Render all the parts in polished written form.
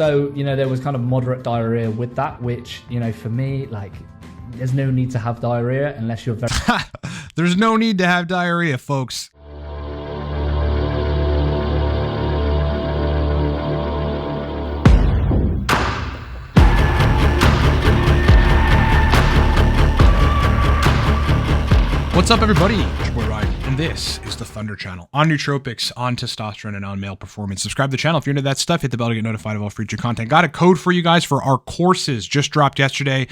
So, there was kind of moderate diarrhea with that, which, for me, like, there's no need to have diarrhea unless you're very... There's no need to have diarrhea, folks. What's up, everybody? It's your boy Ryan, and this is the Thunder Channel on nootropics, on testosterone, and on male performance. Subscribe to the channel if you're into that stuff. Hit the bell to get notified of all future content. Got a code for you guys for our courses. Just dropped yesterday.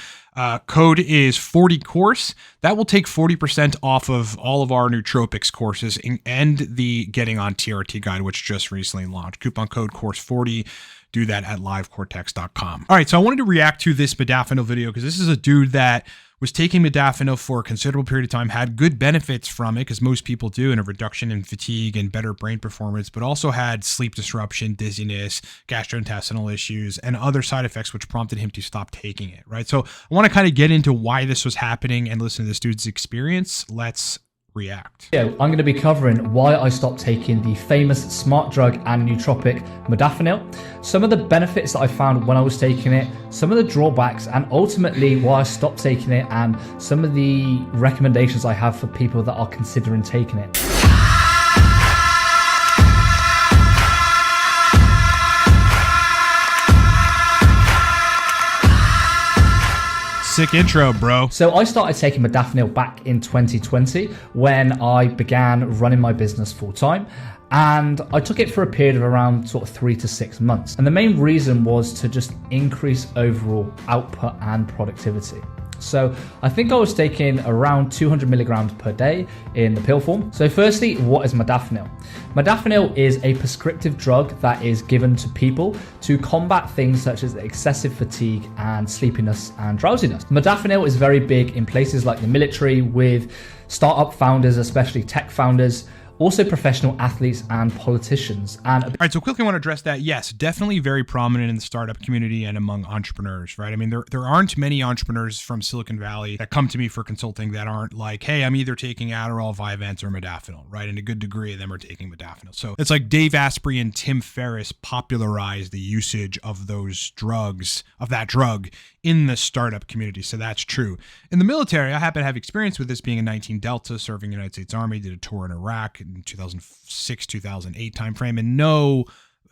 Code is 40course. That will take 40% off of all of our nootropics courses and the Getting on TRT guide, which just recently launched. Coupon code course40. Do that at livecortex.com. All right, so I wanted to react to this modafinil video because this is a dude that was taking modafinil for a considerable period of time, had good benefits from it, because most people do, and a reduction in fatigue and better brain performance, but also had sleep disruption, dizziness, gastrointestinal issues, and other side effects, which prompted him to stop taking it, right? So I want to kind of get into why this was happening and listen to this dude's experience. Let's react. I'm going to be covering why I stopped taking the famous smart drug and nootropic modafinil, some of the benefits that I found when I was taking it, some of the drawbacks, and ultimately why I stopped taking it, and some of the recommendations I have for people that are considering taking it. Sick intro, bro. So I started taking modafinil back in 2020 when I began running my business full time. And I took it for a period of around sort of 3 to 6 months. And the main reason was to just increase overall output and productivity. So I think I was taking around 200 milligrams per day in the pill form. So firstly, what is modafinil? Modafinil is a prescriptive drug that is given to people to combat things such as excessive fatigue and sleepiness and drowsiness. Modafinil is very big in places like the military, with startup founders, especially tech founders, also professional athletes and politicians. And all right, so quickly want to address that. Yes, definitely very prominent in the startup community and among entrepreneurs, right? I mean, there aren't many entrepreneurs from Silicon Valley that come to me for consulting that aren't like, hey, I'm either taking Adderall, Vyvanse, or modafinil, right? And a good degree of them are taking modafinil. So it's like Dave Asprey and Tim Ferriss popularized the usage of those drugs, of that drug, in the startup community. So that's true. In the military, I happen to have experience with this, being a 19 Delta, serving in the United States Army, did a tour in Iraq in 2006, 2008 timeframe. And no,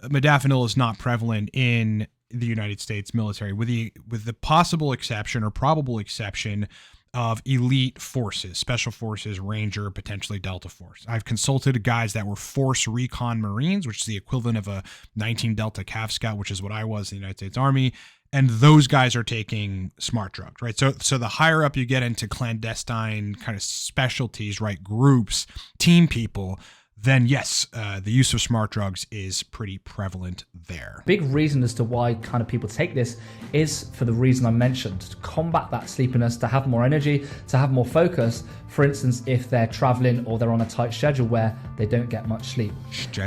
modafinil is not prevalent in the United States military, with the possible exception or probable exception of elite forces, special forces, Ranger, potentially Delta Force. I've consulted guys that were Force Recon Marines, which is the equivalent of a 19 Delta Cav Scout, which is what I was in the United States Army. And those guys are taking smart drugs, right? So the higher up you get into clandestine kind of specialties, right, groups, team people, then yes, the use of smart drugs is pretty prevalent there. Big reason as to why kind of people take this is for the reason I mentioned, to combat that sleepiness, to have more energy, to have more focus. For instance, if they're traveling or they're on a tight schedule where they don't get much sleep.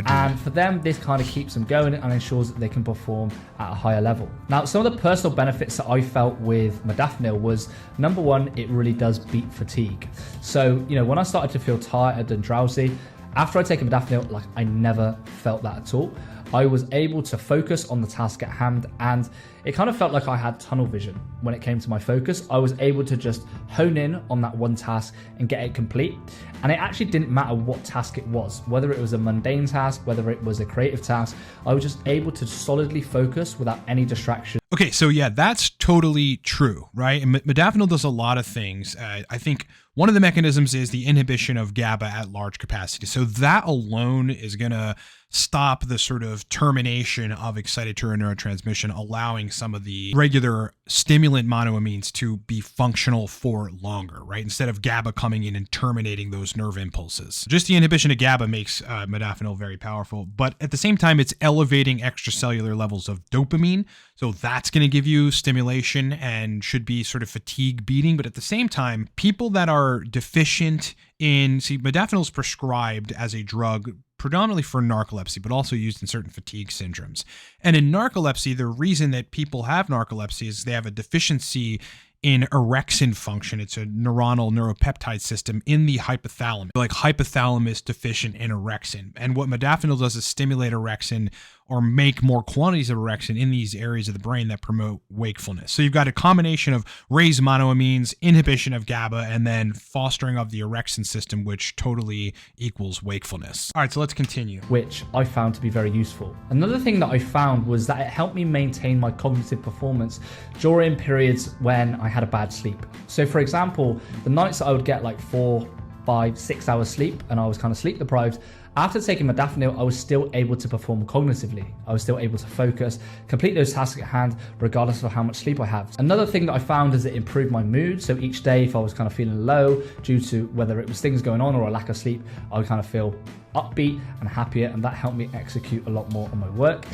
And for them, this kind of keeps them going and ensures that they can perform at a higher level. Now, some of the personal benefits that I felt with modafinil was, number one, it really does beat fatigue. So, when I started to feel tired and drowsy, after I take modafinil, like, I never felt that at all. I was able to focus on the task at hand, and it kind of felt like I had tunnel vision when it came to my focus. I was able to just hone in on that one task and get it complete. And it actually didn't matter what task it was, whether it was a mundane task, whether it was a creative task. I was just able to solidly focus without any distraction. Okay, so yeah, that's totally true, right? And modafinil does a lot of things. I think one of the mechanisms is the inhibition of GABA at large capacity. So that alone is going to stop the sort of termination of excitatory neurotransmission, allowing some of the regular stimulant monoamines to be functional for longer, right? Instead of GABA coming in and terminating those nerve impulses. Just the inhibition of GABA makes modafinil very powerful, but at the same time, it's elevating extracellular levels of dopamine. So that's going to give you stimulation and should be sort of fatigue beating. But at the same time, people that are deficient in, modafinil is prescribed as a drug predominantly for narcolepsy, but also used in certain fatigue syndromes. And in narcolepsy, the reason that people have narcolepsy is they have a deficiency in orexin function. It's a neuropeptide system in the hypothalamus, like hypothalamus deficient in orexin. And what modafinil does is stimulate orexin or make more quantities of orexin in these areas of the brain that promote wakefulness. So you've got a combination of raised monoamines, inhibition of GABA, and then fostering of the orexin system, which totally equals wakefulness. All right, so let's continue. Which I found to be very useful. Another thing that I found was that it helped me maintain my cognitive performance during periods when I had a bad sleep. So for example, the nights that I would get like 4, 5, 6 hours sleep and I was kind of sleep deprived, after taking modafinil, I was still able to perform cognitively. I was still able to focus, complete those tasks at hand, regardless of how much sleep I have. Another thing that I found is it improved my mood. So each day, if I was kind of feeling low due to whether it was things going on or a lack of sleep, I would kind of feel upbeat and happier, and that helped me execute a lot more on my work.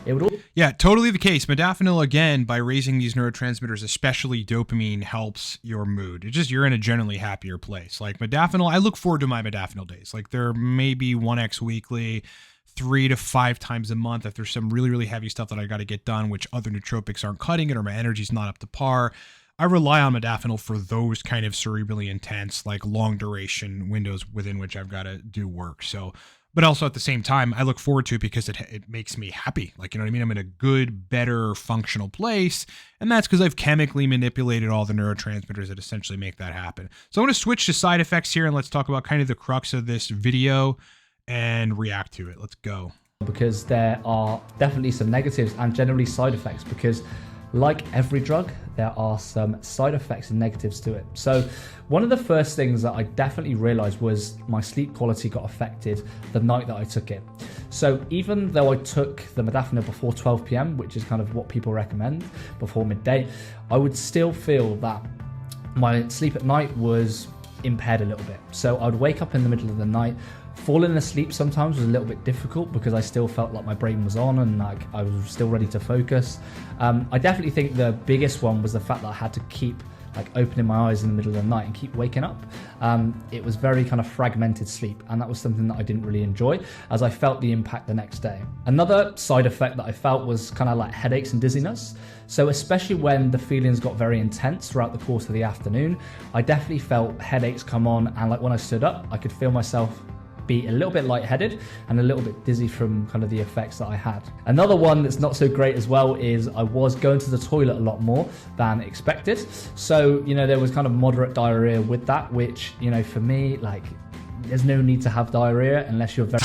Yeah, totally the case. Modafinil, again, by raising these neurotransmitters, especially dopamine, helps your mood. It's just you're in a generally happier place. Like modafinil, I look forward to my modafinil days. Like there may be 1x weekly, 3 to 5 times a month if there's some really, really heavy stuff that I got to get done, which other nootropics aren't cutting it or my energy's not up to par. I rely on modafinil for those kind of cerebrally intense, like long duration windows within which I've got to do work. So, but also at the same time, I look forward to it because it makes me happy. Like, you know what I mean? I'm in a good, better functional place. And that's because I've chemically manipulated all the neurotransmitters that essentially make that happen. So I'm going to switch to side effects here and let's talk about kind of the crux of this video and react to it. Let's go. Because there are definitely some negatives and generally side effects, because like every drug, there are some side effects and negatives to it. So one of the first things that I definitely realized was my sleep quality got affected the night that I took it. So even though I took the modafinil before 12 p.m., which is kind of what people recommend, before midday, I would still feel that my sleep at night was impaired a little bit. So I'd wake up in the middle of the night. Falling asleep sometimes was a little bit difficult because I still felt like my brain was on and like I was still ready to focus. I definitely think the biggest one was the fact that I had to keep like opening my eyes in the middle of the night and keep waking up. It was very kind of fragmented sleep, and that was something that I didn't really enjoy, as I felt the impact the next day. Another side effect that I felt was kind of like headaches and dizziness. So especially when the feelings got very intense throughout the course of the afternoon, I definitely felt headaches come on, and like when I stood up, I could feel myself be a little bit lightheaded and a little bit dizzy from kind of the effects that I had. Another one that's not so great as well is I was going to the toilet a lot more than expected. So, you know, there was kind of moderate diarrhea with that, which, you know, for me, like, there's no need to have diarrhea unless you're very...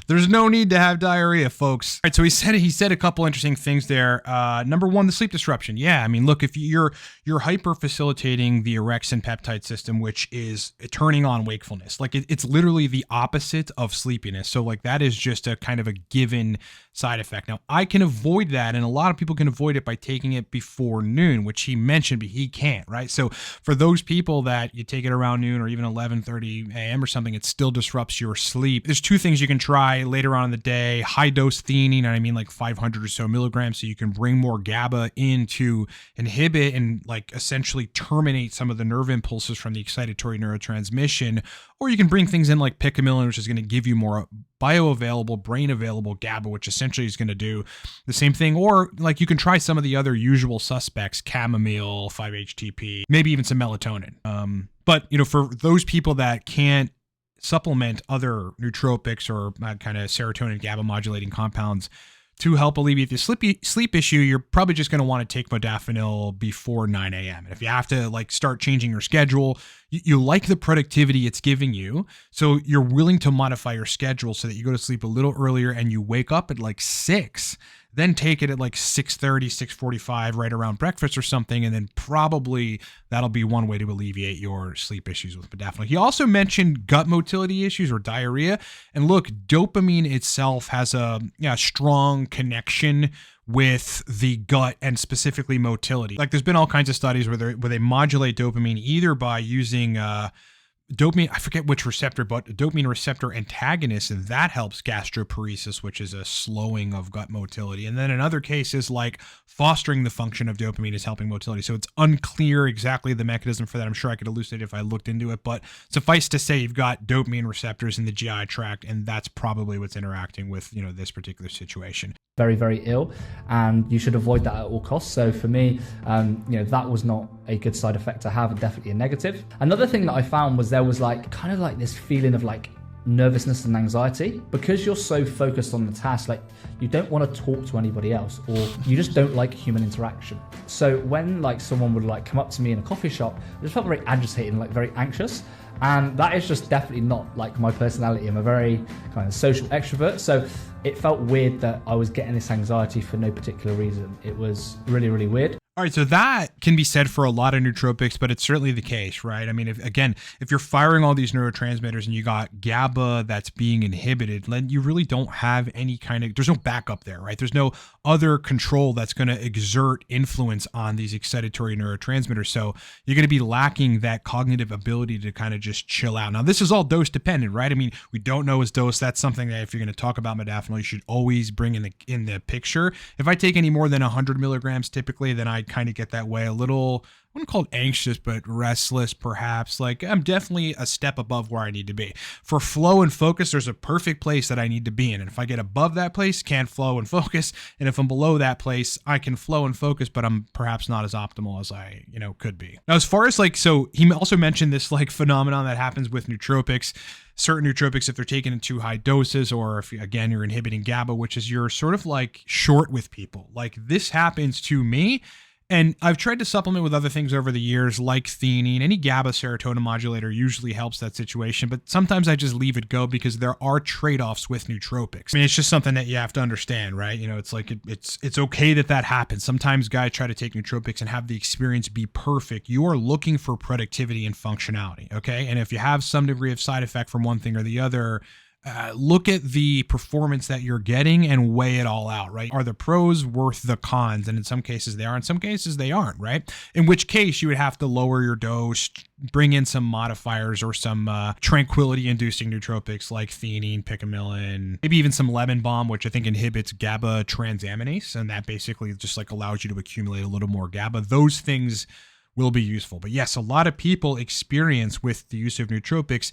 There's no need to have diarrhea, folks. All right, so he said a couple interesting things there. Number one, the sleep disruption. Yeah, I mean, look, if you're hyper facilitating the orexin peptide system, which is turning on wakefulness, like it's literally the opposite of sleepiness. So like that is just a kind of a given side effect. Now I can avoid that, and a lot of people can avoid it by taking it before noon, which he mentioned, but he can't, right? So for those people that you take it around noon or even 11:30 a.m. or something, it still disrupts your sleep. There's two things you can try later on in the day: high dose theanine, and I mean like 500 or so milligrams, so you can bring more GABA in to inhibit and like essentially terminate some of the nerve impulses from the excitatory neurotransmission. Or you can bring things in like picamilin, which is going to give you more bioavailable, brain available GABA, which essentially is going to do the same thing. Or like you can try some of the other usual suspects: chamomile, 5-HTP, maybe even some melatonin. But you know, for those people that can't supplement other nootropics or kind of serotonin GABA modulating compounds to help alleviate the sleep issue, you're probably just going to want to take modafinil before 9 a.m. And if you have to like start changing your schedule, you like the productivity it's giving you, so you're willing to modify your schedule so that you go to sleep a little earlier and you wake up at like 6, then take it at like 6:30, 6:45, right around breakfast or something, and then probably that'll be one way to alleviate your sleep issues with modafinil. He also mentioned gut motility issues or diarrhea. And look, dopamine itself has a strong connection with the gut and specifically motility. Like there's been all kinds of studies where they modulate dopamine either by using dopamine, I forget which receptor, but dopamine receptor antagonist, and that helps gastroparesis, which is a slowing of gut motility. And then in other cases, like fostering the function of dopamine is helping motility. So it's unclear exactly the mechanism for that. I'm sure I could elucidate if I looked into it, but suffice to say, you've got dopamine receptors in the GI tract, and that's probably what's interacting with, you know, this particular situation. Very, very ill, and you should avoid that at all costs. So for me, you know, that was not a good side effect to have, and definitely a negative. Another thing that I found was there was like kind of like this feeling of like nervousness and anxiety. Because you're so focused on the task, like you don't want to talk to anybody else, or you just don't like human interaction. So when like someone would like come up to me in a coffee shop, I just felt very agitated and like very anxious. And that is just definitely not like my personality. I'm a very kind of social extrovert. So it felt weird that I was getting this anxiety for no particular reason. It was really, really weird. All right, so that can be said for a lot of nootropics, but it's certainly the case, right? I mean, if you're firing all these neurotransmitters and you got GABA that's being inhibited, then you really don't have any there's no backup there, right? There's no other control that's going to exert influence on these excitatory neurotransmitters. So you're going to be lacking that cognitive ability to kind of just chill out. Now, this is all dose dependent, right? I mean, we don't know his dose. That's something that if you're going to talk about modafinil, you should always bring in the picture. If I take any more than 100 milligrams, typically, then I kind of get that way a little, I wouldn't call it anxious, but restless perhaps. Like I'm definitely a step above where I need to be. For flow and focus, there's a perfect place that I need to be in. And if I get above that place, can't flow and focus. And if I'm below that place, I can flow and focus, but I'm perhaps not as optimal as I, could be. Now, as far as so he also mentioned this phenomenon that happens with nootropics. Certain nootropics, if they're taken in too high doses, or if, again, you're inhibiting GABA, which is you're sort of like short with people. Like this happens to me. And I've tried to supplement with other things over the years, like theanine. Any GABA serotonin modulator usually helps that situation, but sometimes I just leave it go because there are trade-offs with nootropics. I mean, it's just something that you have to understand, right? It's like it's okay that happens. Sometimes guys try to take nootropics and have the experience be perfect. You are looking for productivity and functionality, okay? And if you have some degree of side effect from one thing or the other, look at the performance that you're getting and weigh it all out, right? Are the pros worth the cons? And in some cases they are, in some cases they aren't, right? In which case you would have to lower your dose, bring in some modifiers or some tranquility-inducing nootropics like theanine, picamilin, maybe even some lemon balm, which I think inhibits GABA transaminase, and that basically just allows you to accumulate a little more GABA. Those things will be useful. But yes, a lot of people experience with the use of nootropics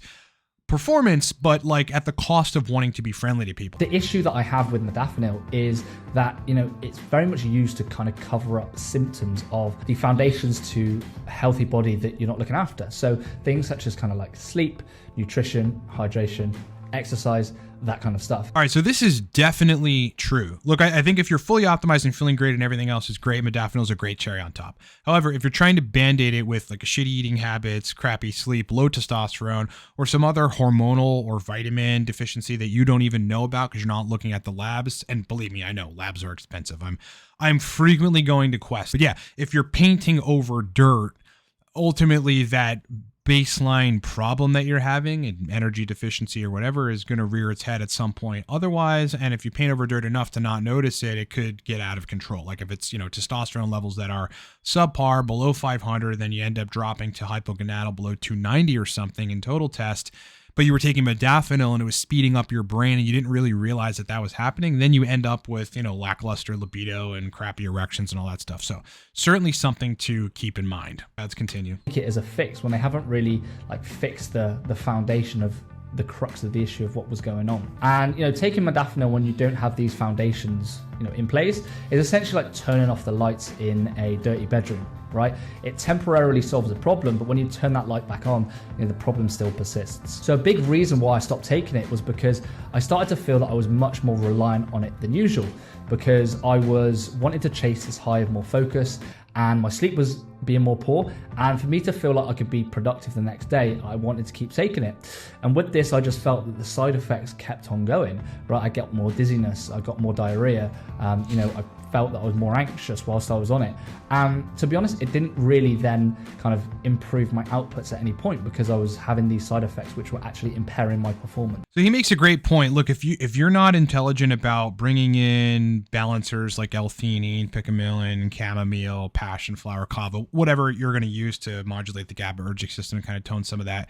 performance, but at the cost of wanting to be friendly to people. The issue that I have with modafinil is that, it's very much used to kind of cover up symptoms of the foundations to a healthy body that you're not looking after. So things such as kind of like sleep, nutrition, hydration, exercise, that kind of stuff. All right, so this is definitely true. Look, I think if you're fully optimized and feeling great and everything else is great, modafinil is a great cherry on top. However, if you're trying to band-aid it with a shitty eating habits, crappy sleep, low testosterone, or some other hormonal or vitamin deficiency that you don't even know about because you're not looking at the labs, and believe me, I know labs are expensive. I'm frequently going to Quest. But yeah, if you're painting over dirt, ultimately that baseline problem that you're having, an energy deficiency or whatever, is going to rear its head at some point otherwise. And if you paint over dirt enough to not notice it, it could get out of control. Like if it's, testosterone levels that are subpar, below 500, then you end up dropping to hypogonadal below 290 or something in total test, but you were taking modafinil and it was speeding up your brain and you didn't really realize that was happening, then you end up with, lackluster libido and crappy erections and all that stuff. So certainly something to keep in mind. Let's continue. Take it as a fix when they haven't really fixed the foundation of the crux of the issue of what was going on. And taking modafinil when you don't have these foundations in place is essentially like turning off the lights in a dirty bedroom, right? It temporarily solves the problem, but when you turn that light back on, the problem still persists. So a big reason why I stopped taking it was because I started to feel that I was much more reliant on it than usual, because I was wanting to chase this high of more focus, and my sleep was being more poor. And for me to feel like I could be productive the next day, I wanted to keep taking it. And with this, I just felt that the side effects kept on going, right? I got more dizziness, I got more diarrhea, I felt that I was more anxious whilst I was on it. And to be honest, it didn't really then kind of improve my outputs at any point because I was having these side effects which were actually impairing my performance. So he makes a great point. Look, if you're not intelligent about bringing in balancers like L-theanine, picamilin, chamomile, passion flower, kava, whatever you're going to use to modulate the GABAergic system and kind of tone some of that,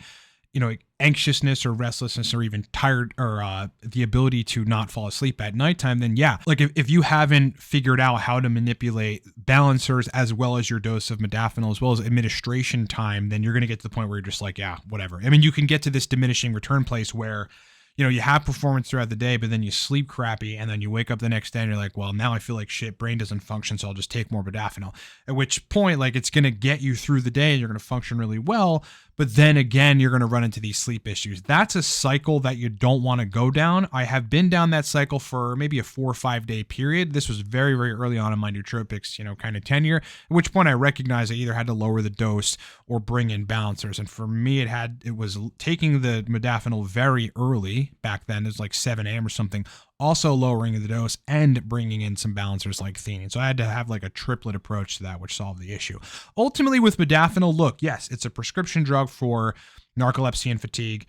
anxiousness or restlessness or even tired or the ability to not fall asleep at nighttime, then yeah, if you haven't figured out how to manipulate balancers as well as your dose of modafinil as well as administration time, then you're going to get to the point where you're just like, yeah, whatever. I mean, you can get to this diminishing return place where you have performance throughout the day, but then you sleep crappy and then you wake up the next day and you're like, well, now I feel like shit, brain doesn't function, so I'll just take more modafinil. At which point, it's going to get you through the day and you're going to function really well, But then again, you're going to run into these sleep issues. That's a cycle that you don't want to go down. I have been down that cycle for maybe a 4 or 5 day period. This was very, very early on in my nootropics, kind of tenure, at which point I recognized I either had to lower the dose or bring in balancers. And for me, it was taking the modafinil very early back then. It was like 7 a.m. or something, also lowering the dose and bringing in some balancers like theanine. So I had to have like a triplet approach to that, which solved the issue. Ultimately with modafinil, look, yes, it's a prescription drug for narcolepsy and fatigue,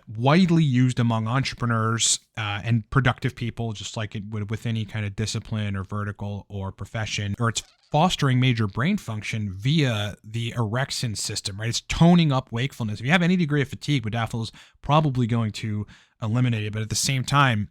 widely used among entrepreneurs and productive people, just like it would with any kind of discipline or vertical or profession, or it's fostering major brain function via the orexin system, right? It's toning up wakefulness. If you have any degree of fatigue, modafinil is probably going to eliminate it, but at the same time,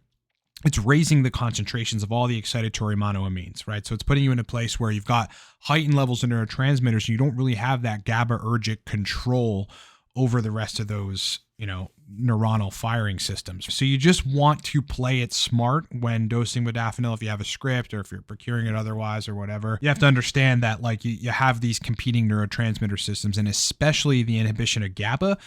it's raising the concentrations of all the excitatory monoamines, right? So it's putting you in a place where you've got heightened levels of neurotransmitters and you don't really have that GABAergic control over the rest of those, neuronal firing systems. So you just want to play it smart when dosing modafinil. If you have a script or if you're procuring it otherwise or whatever, you have to understand that like you have these competing neurotransmitter systems, and especially the inhibition of GABA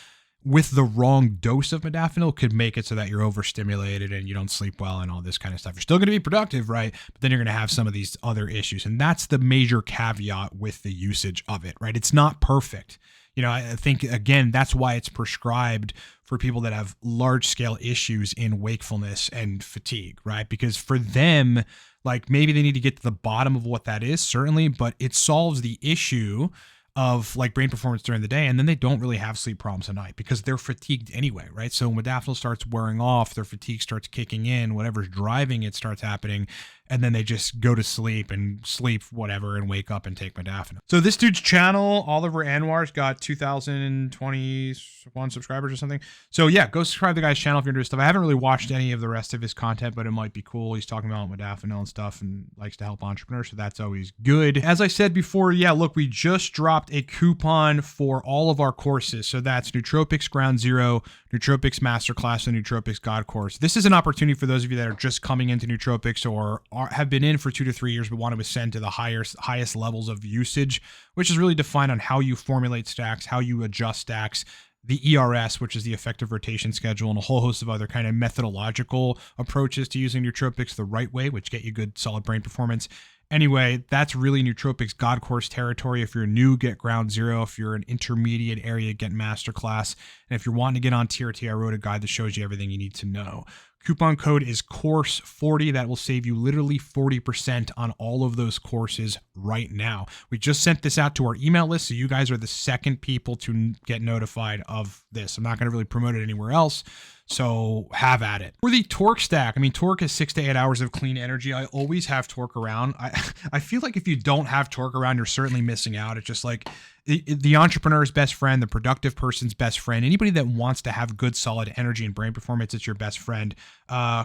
with the wrong dose of modafinil could make it so that you're overstimulated and you don't sleep well and all this kind of stuff. You're still going to be productive, right? But then you're going to have some of these other issues. And that's the major caveat with the usage of it, right? It's not perfect. I think, again, that's why it's prescribed for people that have large scale issues in wakefulness and fatigue, right? Because for them, like maybe they need to get to the bottom of what that is, certainly, but it solves the issue of like brain performance during the day, and then they don't really have sleep problems at night because they're fatigued anyway, right? So when modafinil starts wearing off, their fatigue starts kicking in, whatever's driving it starts happening, and then they just go to sleep and sleep whatever and wake up and take modafinil. So this dude's channel, Oliver Anwar's got 2,021 subscribers or something. So yeah, go subscribe to the guy's channel if you're into his stuff. I haven't really watched any of the rest of his content, but it might be cool. He's talking about modafinil and stuff and likes to help entrepreneurs, so that's always good. As I said before, yeah, look, we just dropped a coupon for all of our courses. So that's Nootropics Ground Zero, Nootropics Masterclass, and Nootropics God Course. This is an opportunity for those of you that are just coming into nootropics or have been in for 2 to 3 years but want to ascend to the highest levels of usage, which is really defined on how you formulate stacks, how you adjust stacks, the ERS, which is the effective rotation schedule, and a whole host of other kind of methodological approaches to using nootropics the right way, which get you good solid brain performance. Anyway, that's really Nootropics God Course territory. If you're new, get Ground Zero. If you're an intermediate area, get Masterclass. And if you're wanting to get on TRT, I wrote a guide that shows you everything you need to know. Coupon code is COURSE40. That will save you literally 40% on all of those courses right now. We just sent this out to our email list, so you guys are the second people to get notified of this. I'm not going to really promote it anywhere else, so have at it. For the Torque stack, Torque is 6 to 8 hours of clean energy. I always have Torque around. I feel like if you don't have Torque around, you're certainly missing out. It's just like the entrepreneur's best friend, the productive person's best friend, anybody that wants to have good, solid energy and brain performance, it's your best friend.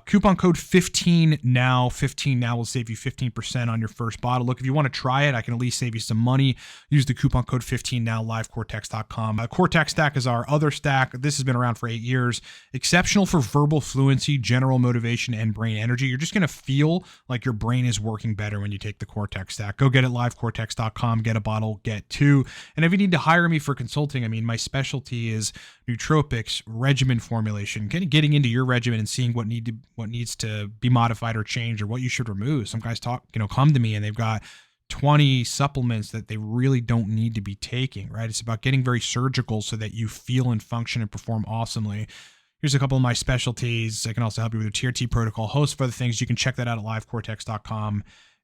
Coupon code 15 now. 15 now will save you 15% on your first bottle. Look, if you want to try it, I can at least save you some money. Use the coupon code 15 now, livecortex.com. Cortex stack is our other stack. This has been around for 8 years. Exceptional for verbal fluency, general motivation, and brain energy. You're just going to feel like your brain is working better when you take the Cortex stack. Go get it, livecortex.com. Get a bottle, get 2. And if you need to hire me for consulting, my specialty is nootropics, regimen formulation, kind of getting into your regimen and seeing what needs to be modified or changed or what you should remove. Some guys come to me and they've got 20 supplements that they really don't need to be taking, right? It's about getting very surgical so that you feel and function and perform awesomely. Here's a couple of my specialties. I can also help you with your TRT protocol, host of other things. You can check that out at livecortex.com.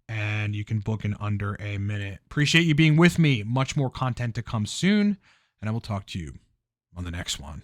And you can book in under a minute. Appreciate you being with me. Much more content to come soon, and I will talk to you on the next one.